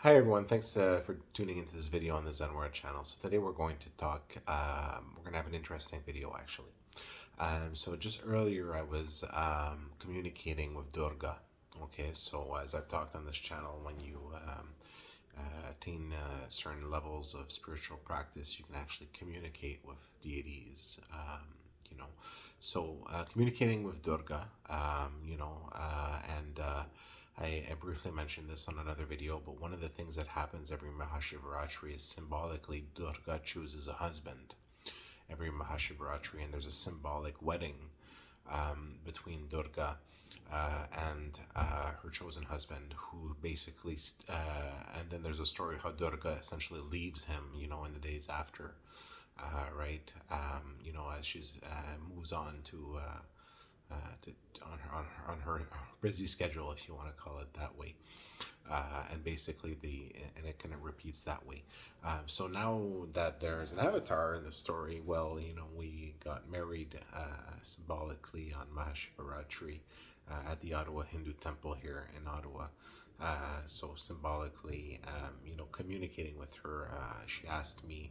Hi everyone, thanks for tuning into this video on the Zenware channel. So today we're going to talk, we're going to have an interesting video actually. So just earlier I was communicating with Durga. Okay, so as I've talked on this channel, when you attain certain levels of spiritual practice, you can actually communicate with deities. You know, so communicating with Durga, and I briefly mentioned this on another video, but one of the things that happens every Mahashivaratri is symbolically Durga chooses a husband every Mahashivaratri, and there's a symbolic wedding between Durga and her chosen husband, who basically, and then there's a story how Durga essentially leaves him, in the days after, right? As she's moves on to on her busy schedule, if you want to call it that way. And basically and it kind of repeats that way. So now that there's an avatar in the story, well, we got married symbolically on Mahashivaratri at the Ottawa Hindu Temple here in Ottawa. So symbolically, communicating with her, she asked me,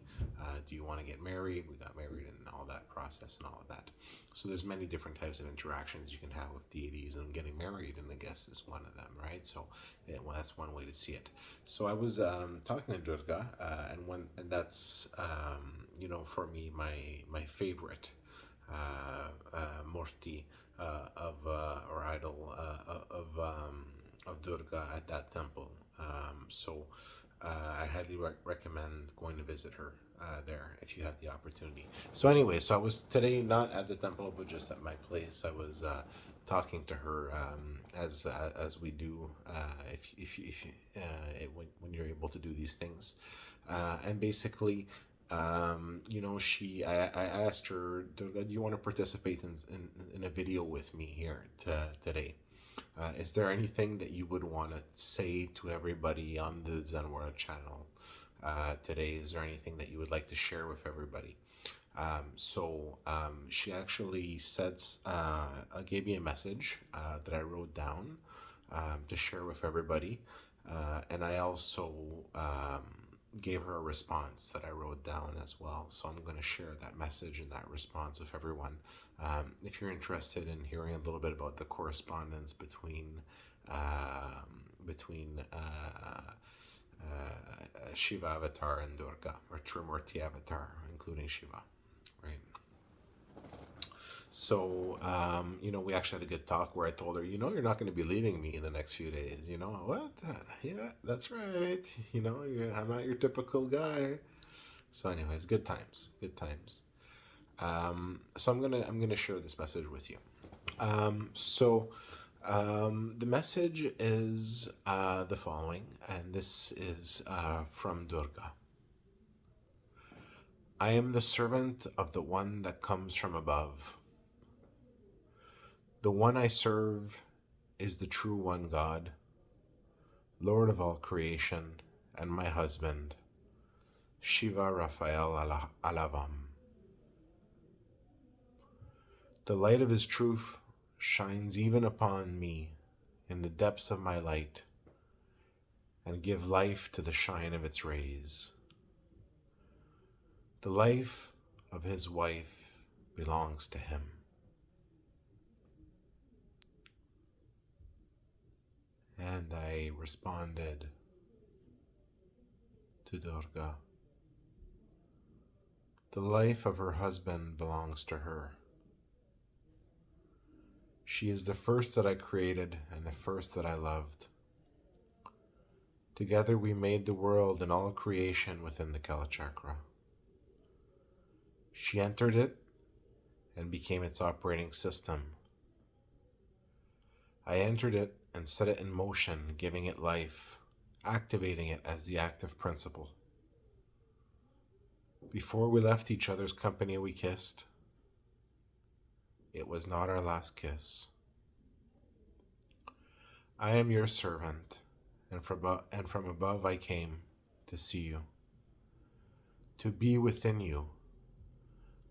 "Do you want to get married?" We got married and all that process and all of that. So there's many different types of interactions you can have with deities, and getting married, and I guess is one of them, right? So well, that's one way to see it. So I was talking to Durga, and that's for me my favorite murti or idol of Durga at that temple. So I highly recommend going to visit her there if you have the opportunity. So anyway, so I was today not at the temple, but just at my place. I was talking to her as we do when you're able to do these things, and basically. I asked her, Durga, do you want to participate in a video with me here today? Is there anything that you would want to say to everybody on the Zenwara channel today? Is there anything that you would like to share with everybody? She actually gave me a message that I wrote down to share with everybody. And I also gave her a response that I wrote down as well. So I'm going to share that message and that response with everyone. If you're interested in hearing a little bit about the correspondence between Shiva Avatar and Durga, or Trimurti Avatar, including Shiva, right? So, we actually had a good talk where I told her, you're not going to be leaving me in the next few days. What? Yeah, that's right. I'm not your typical guy. So, anyways, good times, good times. So I'm gonna share this message with you. The message is the following, and this is from Durga. I am the servant of the one that comes from above. The one I serve is the true one God, Lord of all creation, and my husband, Shiva Raphael Alavam. The light of his truth shines even upon me in the depths of my light, and give life to the shine of its rays. The life of his wife belongs to him. And I responded to Durga. The life of her husband belongs to her. She is the first that I created and the first that I loved. Together we made the world and all creation within the Kala Chakra. She entered it and became its operating system. I entered it and set it in motion, giving it life, activating it as the active principle. Before we left each other's company, we kissed. It was not our last kiss. I am your servant, and from above I came to see you, to be within you,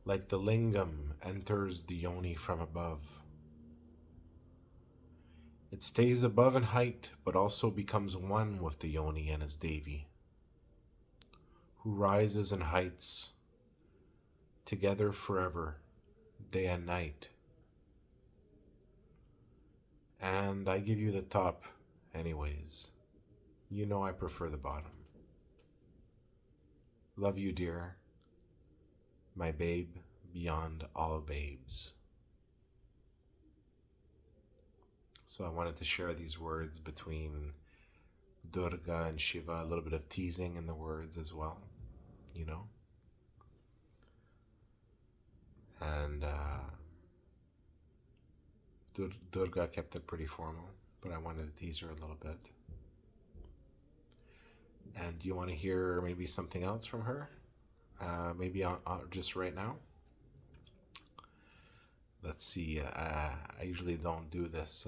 like the lingam enters the yoni from above. It stays above in height, but also becomes one with the Yoni and his Devi, who rises in heights together forever, day and night. And I give you the top, anyways. You know I prefer the bottom. Love you, dear, my babe beyond all babes. So I wanted to share these words between Durga and Shiva, a little bit of teasing in the words as well, you know? And Durga kept it pretty formal, but I wanted to tease her a little bit. And do you want to hear maybe something else from her? Maybe just right now? Let's see. I usually don't do this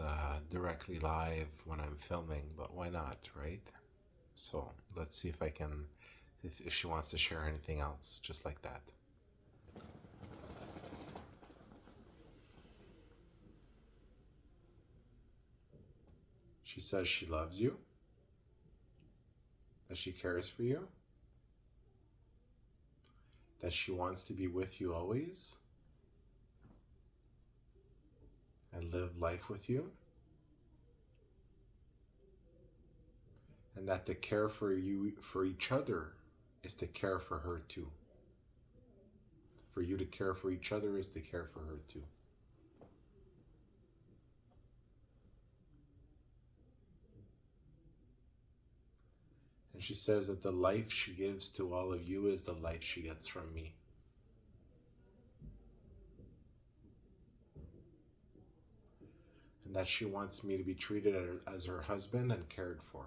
directly live when I'm filming, but why not, right? So let's see if I can, if she wants to share anything else, just like that. She says she loves you, that she cares for you, that she wants to be with you always and live life with you, and that to care for you, for each other, is to care for her too. For you to care for each other is to care for her too. And she says that the life she gives to all of you is the life she gets from me. And that she wants me to be treated as her husband and cared for.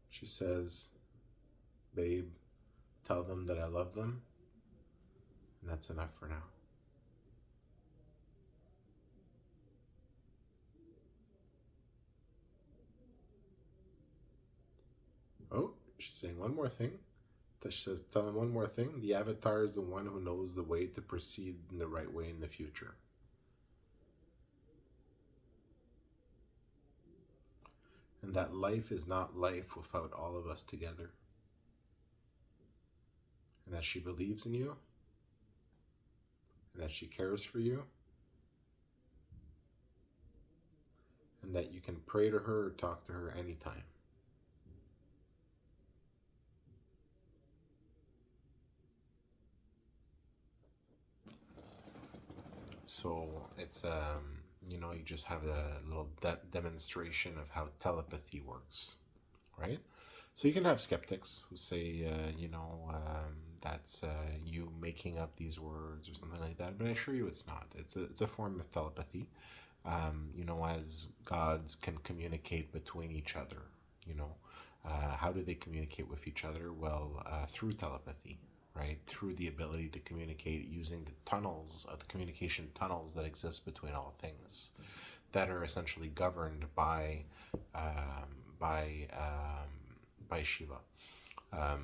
She says, babe, tell them that I love them, and that's enough for now. Oh, she's saying one more thing. She says, tell them one more thing. The avatar is the one who knows the way to proceed in the right way in the future. And that life is not life without all of us together. And that she believes in you, and that she cares for you, and that you can pray to her or talk to her anytime. So it's you just have a little demonstration of how telepathy works, right? So you can have skeptics who say, that's you making up these words or something like that. But I assure you, it's not. It's a form of telepathy. As gods can communicate between each other. How do they communicate with each other? Well, through telepathy, right? Through the ability to communicate using the tunnels, the communication tunnels that exist between all things, that are essentially governed um, by um, by Shiva.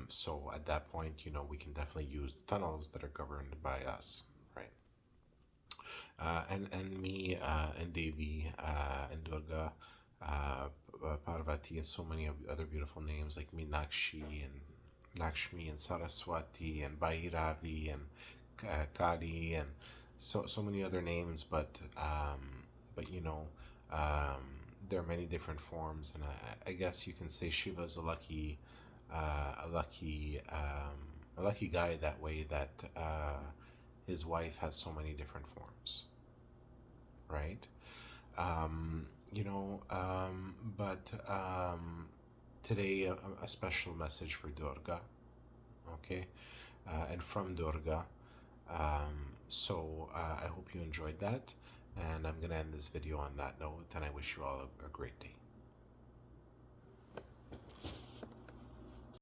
So at that point, we can definitely use the tunnels that are governed by us, right? And me and Devi and Durga, uh, Parvati, and so many other beautiful names like Meenakshi and Lakshmi and Saraswati and Bhairavi and Kali and so many other names, but um, there are many different forms, and I guess you can say Shiva is a lucky a lucky guy that way, that his wife has so many different forms, right? But today a special message for Durga, okay, and from Durga. I hope you enjoyed that, and I'm gonna end this video on that note, and I wish you all a great day.